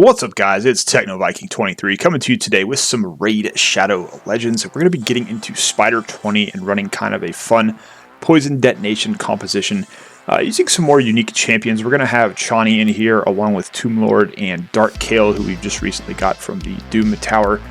What's up, guys? It's TechnoViking23 coming to you today with some Raid Shadow Legends. We're going to be getting into Spider 20 and running kind of a fun poison detonation composition using some more unique champions. We're going to have Chani in here along with Tomb Lord and Dark Kael, who we've just recently got from the Doom Tower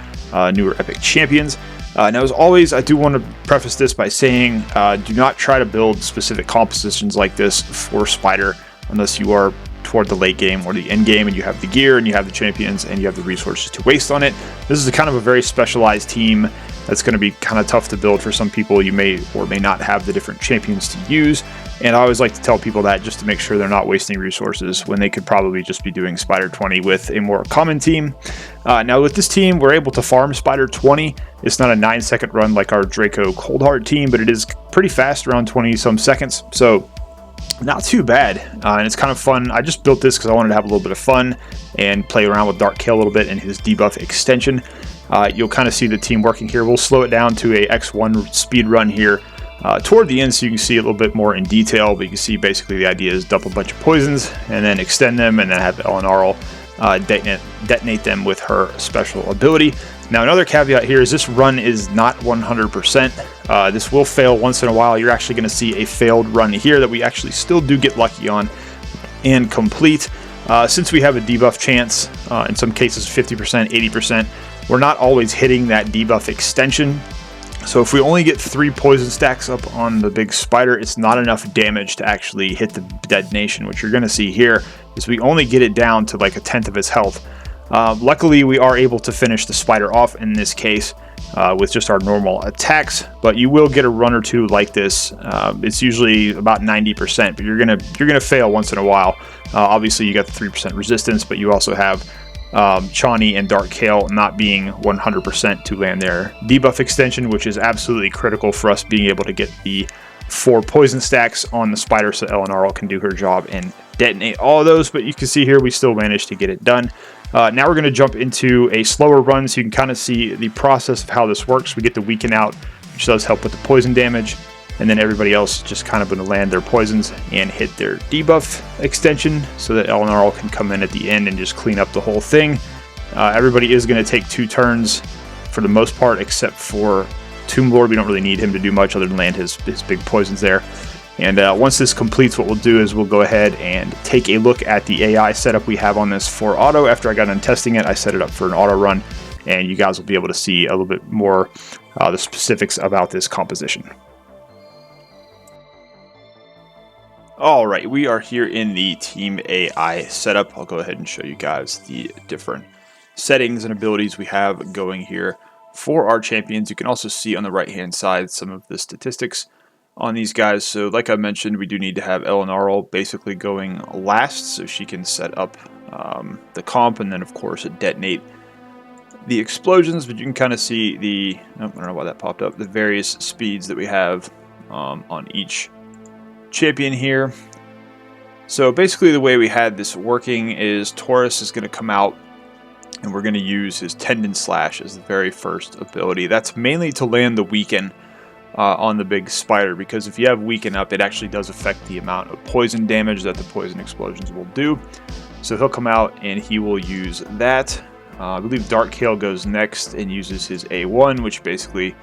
newer epic champions. Now, as always, I do want to preface this by saying do not try to build specific compositions like this for Spider unless you are toward the late game or the end game and you have the gear and you have the champions and you have the resources to waste on it. This is a kind of a very specialized team that's going to be kind of tough to build for some people. You may or may not have the different champions to use, and I always like to tell people that just to make sure they're not wasting resources when they could probably just be doing Spider 20 with a more common team. Now with this team, we're able to farm Spider 20. It's not a 9-second run like our Draco Coldheart team, but it is pretty fast, around 20 some seconds, so not too bad, and it's kind of fun. I just built this because I wanted to have a little bit of fun and play around with Dark Kael a little bit and his debuff extension. You'll kind of see the team working here. We'll slow it down to a X1 speed run here toward the end so you can see a little bit more in detail, but you can see basically the idea is dump a bunch of poisons and then extend them and then have Elenaril detonate them with her special ability. Now, another caveat here is this run is not 100%. This will fail once in a while. You're actually going to see a failed run here that we actually still do get lucky on and complete. Since we have a debuff chance, in some cases 50%, 80%, we're not always hitting that debuff extension. So if we only get 3 poison stacks up on the big spider, it's not enough damage to actually hit the detonation. What you're going to see here is we only get it down to like 1/10 of its health. Luckily, we are able to finish the spider off in this case with just our normal attacks, but you will get a run or two like this. It's usually about 90%, but you're gonna fail once in a while. Obviously, you got the 3% resistance, but you also have Chani and Dark Kael not being 100% to land their debuff extension, which is absolutely critical for us being able to get the 4 poison stacks on the spider so Elenaril can do her job and detonate all of those. But you can see here we still managed to get it done. Now we're going to jump into a slower run so you can kind of see the process of how this works. We get the weaken out, which does help with the poison damage, and then everybody else just kind of going to land their poisons and hit their debuff extension so that Elenaril can come in at the end and just clean up the whole thing. Everybody is going to take 2 turns for the most part, except for Tomb Lord. We don't really need him to do much other than land his big poisons there. And once this completes, what we'll do is we'll go ahead and take a look at the AI setup we have on this for auto. After I got done testing it, I set it up for an auto run, and you guys will be able to see a little bit more the specifics about this composition. All right, we are here in the Team AI setup. I'll go ahead and show you guys the different settings and abilities we have going here for our champions. You can also see on the right-hand side some of the statistics on these guys. So like I mentioned, we do need to have Elenaril basically going last so she can set up the comp and then of course detonate the explosions. But you can kind of see the, I don't know why that popped up, the various speeds that we have on each champion here. So basically the way we had this working is Taurus is going to come out and we're going to use his Tendon Slash as the very first ability. That's mainly to land the weaken on the big spider, because if you have weaken up, it actually does affect the amount of poison damage that the poison explosions will do. So he'll come out and he will use that. I believe Dark Kael goes next and uses his A1, which basically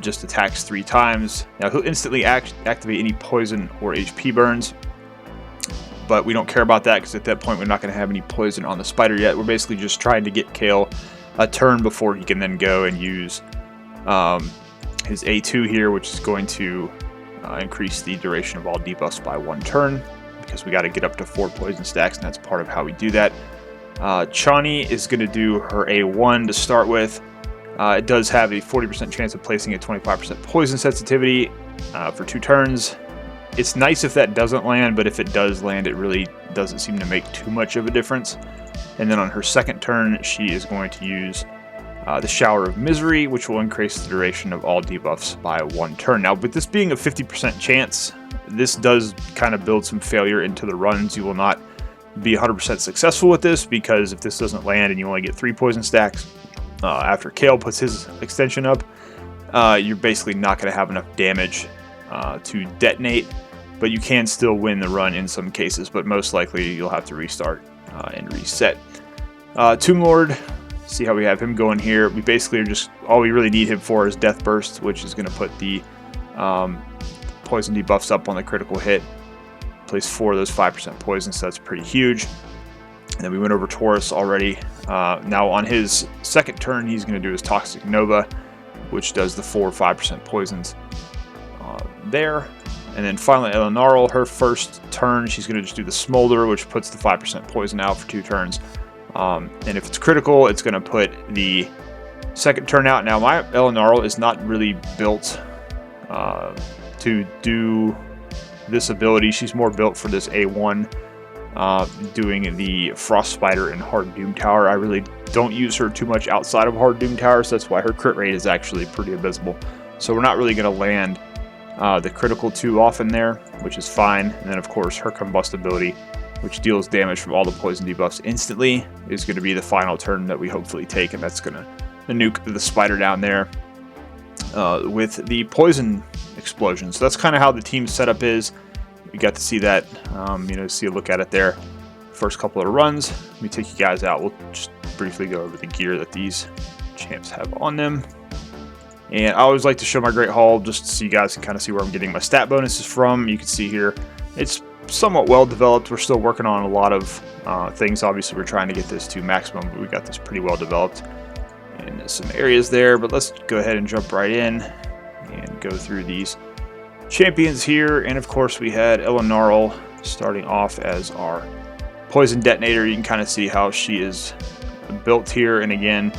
just attacks 3 times. Now he'll instantly activate any poison or HP burns, but we don't care about that because at that point we're not going to have any poison on the spider yet. We're basically just trying to get Kael a turn before he can then go and use his A2 here, which is going to increase the duration of all debuffs by 1 turn, because we got to get up to 4 poison stacks, and that's part of how we do that. Chani is going to do her A1 to start with. It does have a 40% chance of placing a 25% poison sensitivity for 2 turns. It's nice if that doesn't land, but if it does land, it really doesn't seem to make too much of a difference. And then on her second turn, she is going to use the Shower of Misery, which will increase the duration of all debuffs by 1 turn. Now, with this being a 50% chance, this does kind of build some failure into the runs. You will not be 100% successful with this, because if this doesn't land and you only get 3 poison stacks after Kael puts his extension up, you're basically not going to have enough damage to detonate, but you can still win the run in some cases, but most likely you'll have to restart and reset. Tomb Lord, see how we have him going here. We basically are just, all we really need him for is Death Burst, which is going to put the poison debuffs up on the critical hit. Place 4 of those 5% poison, so that's pretty huge. And then we went over Taurus already. Now on his second turn, he's going to do his Toxic Nova, which does the 4 or 5% poisons there. And then finally Elenaril, her first turn, she's going to just do the Smolder, which puts the 5% poison out for 2 turns. And if it's critical, it's going to put the second turn out. Now my Elenaril is not really built to do this ability. She's more built for this A1, doing the Frost Spider and Hard Doom Tower. I really don't use her too much outside of Hard Doom Tower, so that's why her crit rate is actually pretty abysmal. So we're not really going to land the critical too often there, which is fine. And then of course her combustibility, which deals damage from all the poison debuffs instantly, is going to be the final turn that we hopefully take, and that's going to nuke the spider down there with the poison explosion. So that's kind of how the team setup is. You got to see that, see a look at it there. First couple of runs. Let me take you guys out. We'll just briefly go over the gear that these champs have on them. And I always like to show my Great Hall just so you guys can kind of see where I'm getting my stat bonuses from. You can see here, it's somewhat well developed. We're still working on a lot of things. Obviously, we're trying to get this to maximum, but we got this pretty well developed in some areas there. But let's go ahead and jump right in and go through these champions here. And of course, we had Elenaril starting off as our poison detonator. You can kind of see how she is built here. And again,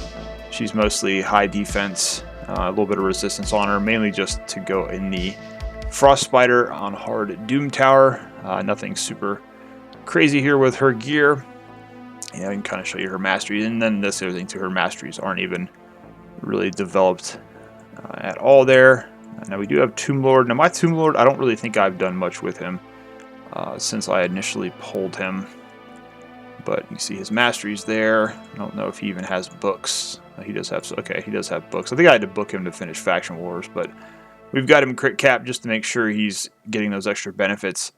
she's mostly high defense, a little bit of resistance on her, mainly just to go in the Frost Spider on Hard Doom Tower. Nothing super crazy here with her gear. Yeah, I can kind of show you her masteries, and then this other thing too, her masteries aren't even really developed at all there. Now we do have Tomb Lord. Now my Tomb Lord, I don't really think I've done much with him since I initially pulled him, but you see his masteries there. I don't know if he even has books. He does have, okay, he does have books. I think I had to book him to finish Faction Wars, but we've got him crit cap just to make sure he's getting those extra benefits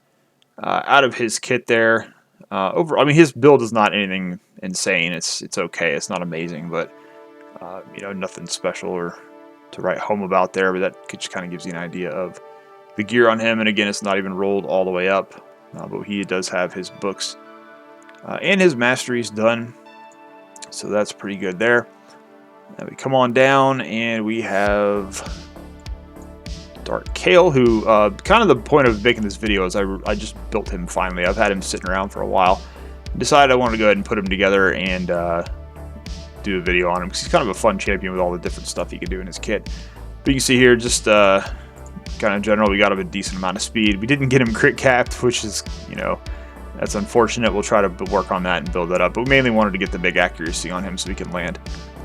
out of his kit there. I mean, his build is not anything insane. It's okay. It's not amazing, but nothing special or to write home about there. But that just kind of gives you an idea of the gear on him. And again, it's not even rolled all the way up, but he does have his books and his masteries done, so that's pretty good there. Now we come on down and we have Dark Kael, who kind of the point of making this video is I just built him finally. I've had him sitting around for a while. Decided I wanted to go ahead and put him together and do a video on him because he's kind of a fun champion with all the different stuff he can do in his kit. But you can see here, just kind of general, we got him a decent amount of speed. We didn't get him crit capped, which is, that's unfortunate. We'll try to work on that and build that up. But we mainly wanted to get the big accuracy on him so we can land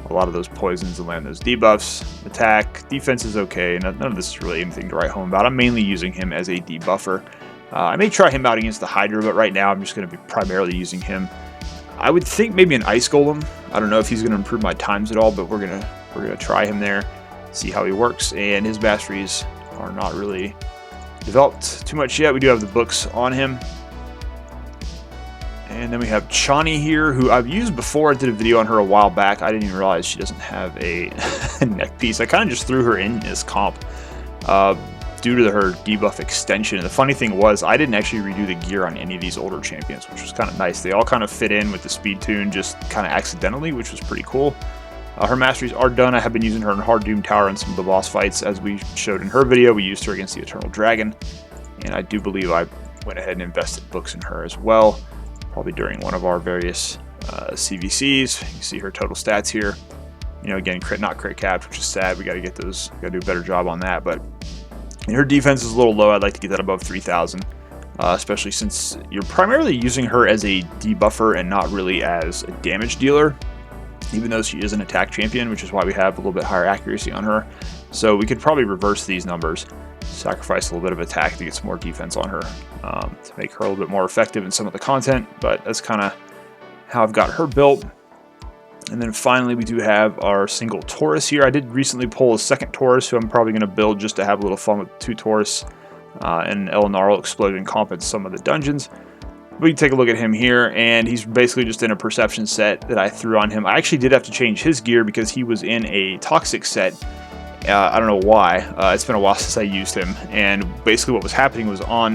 a lot of those poisons and land those debuffs. Attack, defense is okay. None of this is really anything to write home about. I'm mainly using him as a debuffer. I may try him out against the Hydra, but right now I'm just going to be primarily using him. I would think maybe an Ice Golem. I don't know if he's going to improve my times at all, but we're gonna try him there, see how he works. And his masteries are not really developed too much yet. We do have the books on him. And then we have Chani here, who I've used before. I did a video on her a while back. I didn't even realize she doesn't have a neck piece. I kind of just threw her in as comp due to her debuff extension. And the funny thing was, I didn't actually redo the gear on any of these older champions, which was kind of nice. They all kind of fit in with the speed tune just kind of accidentally, which was pretty cool. Her masteries are done. I have been using her in Hard Doom Tower in some of the boss fights. As we showed in her video, we used her against the Eternal Dragon. And I do believe I went ahead and invested books in her as well, probably during one of our various CVCs. You can see her total stats here. Again, not crit capped, which is sad. We got to get those, got to do a better job on that. But her defense is a little low. I'd like to get that above 3,000, especially since you're primarily using her as a debuffer and not really as a damage dealer, even though she is an attack champion, which is why we have a little bit higher accuracy on her. So we could probably reverse these numbers, sacrifice a little bit of attack to get some more defense on her, to make her a little bit more effective in some of the content. But that's kind of how I've got her built. And then finally, we do have our single Taurus here. I did recently pull a second Taurus, who I'm probably going to build just to have a little fun with 2 Taurus and Elenaril Explosion comp in some of the dungeons. We can take a look at him here, and he's basically just in a perception set that I threw on him. I actually did have to change his gear because he was in a toxic set. I don't know why. It's been a while since I used him, and basically what was happening was on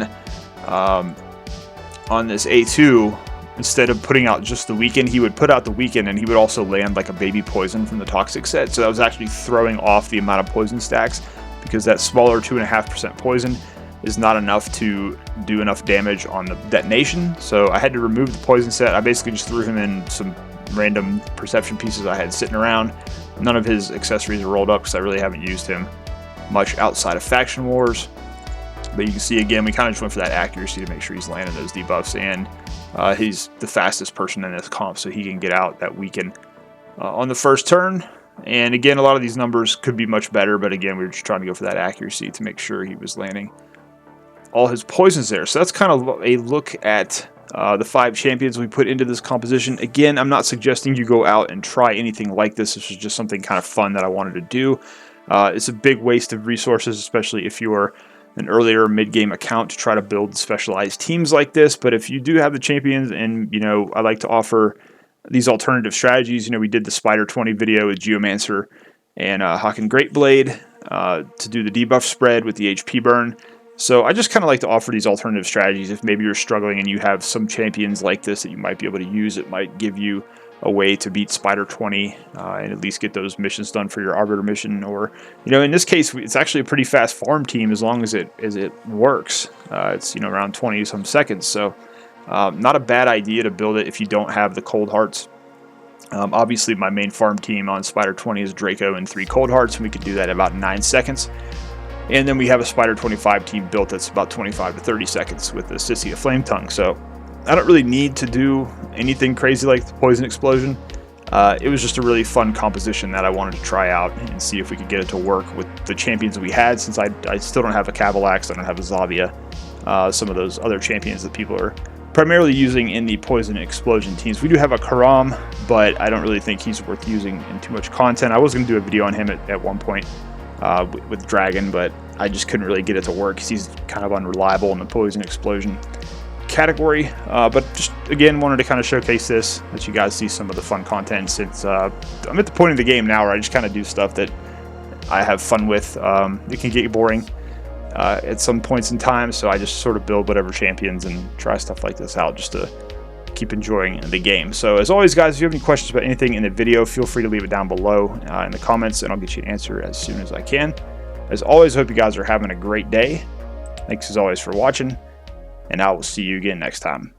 this A2, instead of putting out just the weaken, he would put out the weaken, and he would also land like a baby poison from the toxic set. So that was actually throwing off the amount of poison stacks, because that smaller 2.5% poison is not enough to do enough damage on the detonation. So I had to remove the poison set. I basically just threw him in some random perception pieces I had sitting around. None of his accessories are rolled up because I really haven't used him much outside of faction wars. But you can see again, we kind of just went for that accuracy to make sure he's landing those debuffs, and he's the fastest person in this comp, so he can get out that weaken on the first turn. And again, a lot of these numbers could be much better, but again, we were just trying to go for that accuracy to make sure he was landing all his poisons there. So that's kind of a look at the 5 champions we put into this composition. Again, I'm not suggesting you go out and try anything like this. This was just something kind of fun that I wanted to do. It's a big waste of resources, especially if you're an earlier mid-game account, to try to build specialized teams like this. But if you do have the champions, and I like to offer these alternative strategies. We did the Spider 20 video with Geomancer and Haken Greatblade to do the debuff spread with the HP burn. So I just kind of like to offer these alternative strategies. If maybe you're struggling and you have some champions like this that you might be able to use, it might give you a way to beat Spider 20 and at least get those missions done for your Arbiter mission. Or, in this case, it's actually a pretty fast farm team as long as it works. It's, around 20 some seconds. So not a bad idea to build it if you don't have the cold hearts. Obviously, my main farm team on Spider 20 is Draco and 3 cold hearts, and we could do that in about 9 seconds. And then we have a Spider 25 team built that's about 25 to 30 seconds with the Sissia Flame Tongue. So I don't really need to do anything crazy like the Poison Explosion. It was just a really fun composition that I wanted to try out and see if we could get it to work with the champions we had, since I still don't have a Cavalax, I don't have a Zavia, some of those other champions that people are primarily using in the Poison Explosion teams. We do have a Karam, but I don't really think he's worth using in too much content. I was going to do a video on him at one point with Dragon, but I just couldn't really get it to work because he's kind of unreliable in the Poison Explosion category. But just again, wanted to kind of showcase this, let you guys see some of the fun content, since I'm at the point of the game now where I just kind of do stuff that I have fun with. It can get boring at some points in time, so I just sort of build whatever champions and try stuff like this out just to keep enjoying the game. So as always, guys, if you have any questions about anything in the video, feel free to leave it down below in the comments, and I'll get you an answer as soon as I can. As always, hope you guys are having a great day. Thanks as always for watching, and I will see you again next time.